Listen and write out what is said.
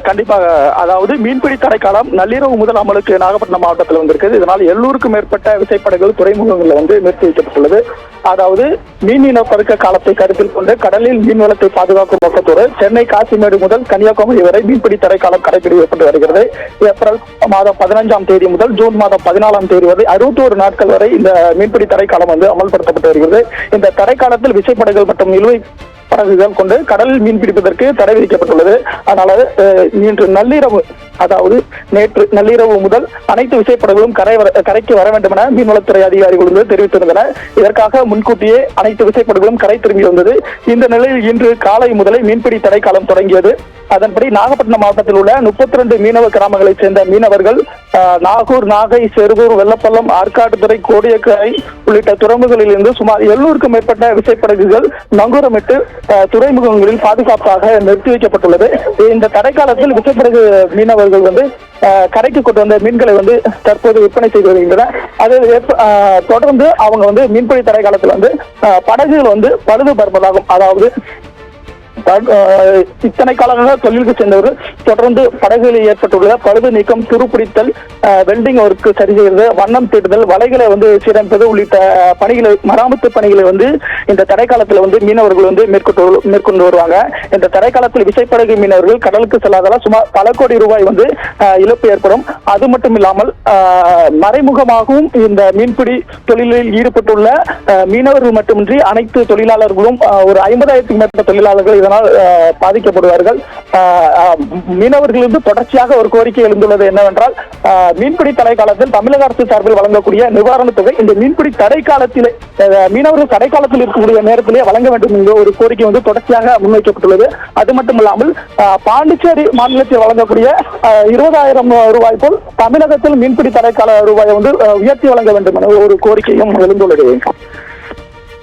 கண்டிப்பாக. அதாவது மீன்பிடி தடைக்காலம் நள்ளிரவு முதல் அமலுக்கு நாகப்பட்டினம் மாவட்டத்தில் வந்திருக்குது. இதனால் 700க்கும் மேற்பட்ட விசைப்படகுகள் துறைமுகங்களில் நிறுத்தி வைக்கப்பட்டுள்ளது. அதாவது மீன் இனப்பெருக்க காலத்தை கருத்தில் கொண்டு கடலில் மீன்வளத்தை பாதுகாக்கும் நோக்கத்தோடு சென்னை காசிமேடு முதல் கன்னியாகுமரி வரை மீன்பிடி தடைக்காலம் கடைபிடிக்கப்பட்டு வருகிறது. ஏப்ரல் மாதம் 15ஆம் தேதி முதல் ஜூன் மாதம் 14ஆம் தேதி வரை 61 நாட்கள் வரை இந்த மீன்பிடி தடைக்காலம் அமல்படுத்தப்பட்டு வருகிறது. இந்த தடைக்காலத்தில் விசைப்படகுகள் மற்றும் நிலுவை படகுகள் கொண்டு கடலில் மீன் பிடிப்பதற்கு தடை விதிக்கப்பட்டுள்ளது. அதனால இன்று நள்ளிரவு, அதாவது நேற்று நள்ளிரவு முதல் அனைத்து விசைப்படகுகளும் கரைக்கு வர வேண்டும் என மீன்வளத்துறை அதிகாரிகள் தெரிவித்திருந்தனர். இதற்காக முன்கூட்டியே அனைத்து விசைப்படகுகளும் கரை திரும்பி வந்தது. இந்த நிலையில் இன்று காலை முதலே மீன்பிடி தடைக்காலம் தொடங்கியது. அதன்படி நாகப்பட்டினம் மாவட்டத்தில் உள்ள 32 மீனவ கிராமங்களைச் சேர்ந்த மீனவர்கள் நாகூர், நாகை, செருகூர், வெள்ளப்பள்ளம், ஆற்காட்டுத்துறை, கோடியக்கரை உள்ளிட்ட துறைமுகங்களில் இருந்து சுமார் 700க்கும் மேற்பட்ட விசைப்படகுகள் நங்கூரமிட்டு துறைமுகங்களில் பாதுகாப்பாக நிறுத்தி வைக்கப்பட்டுள்ளது. இந்த தடைக்காலத்தில் விசைப்படகு மீனவர்கள் கரைக்கு கொண்டு வந்த மீன்களை தற்போது விற்பனை செய்து வருகின்றனர். அது தொடர்ந்து அவங்க மீன்பிடி தடை காலத்தில் படகுகள் பழுது பார்ப்பதாகும். அதாவது இத்தனை காலமாக தொழிலுக்கு சேர்ந்தவர்கள் தொடர்ந்து படகுகளில் ஏற்பட்டுள்ள பழுது நீக்கம், துருப்பிடித்தல், வெல்டிங் ஒர்க் சரி செய்வது, வண்ணம் தீட்டுதல், வலைகளை சீரமைப்பது உள்ளிட்ட பணிகளை, மராமத்து பணிகளை இந்த தடைக்காலத்தில் மீனவர்கள் மேற்கொண்டு வருவாங்க. இந்த தடைக்காலத்தில் விசைப்படகு மீனவர்கள் கடலுக்கு செல்லாததால் சுமார் பல கோடி ரூபாய் இழப்பு ஏற்படும். அது மட்டும் இல்லாமல் மறைமுகமாகவும் இந்த மீன்பிடி தொழிலில் ஈடுபட்டுள்ள மீனவர்கள் மட்டுமின்றி அனைத்து தொழிலாளர்களும் ஒரு 50,000க்கும் மேற்பட்ட தொழிலாளர்கள் இதனால் பாதிக்கப்படுவார்கள். மீனவர்களிருந்து தொடர்ச்சியாக ஒரு கோரிக்கை எழுந்துள்ளது என்னவென்றால், மீன்பிடி தடை காலத்தில் தமிழக அரசு சார்பில் வழங்கக்கூடிய நிவாரணத் தொகை இந்த மீன்பிடி தடை காலத்திலே மீனவர்கள் தடை காலத்தில் இருக்கக்கூடிய நேரத்திலே வழங்க வேண்டும் என்ற ஒரு கோரிக்கை தொடர்ச்சியாக முன்வைக்கப்பட்டுள்ளது. அது மட்டுமில்லாமல் பாண்டிச்சேரி மாநிலத்தில் வழங்கக்கூடிய 20,000 ரூபாய் போல் தமிழகத்தில் மீன்பிடி தடைக்கால ரூபாயை உயர்த்தி வழங்க வேண்டும் என ஒரு கோரிக்கையும் எழுந்துள்ளது.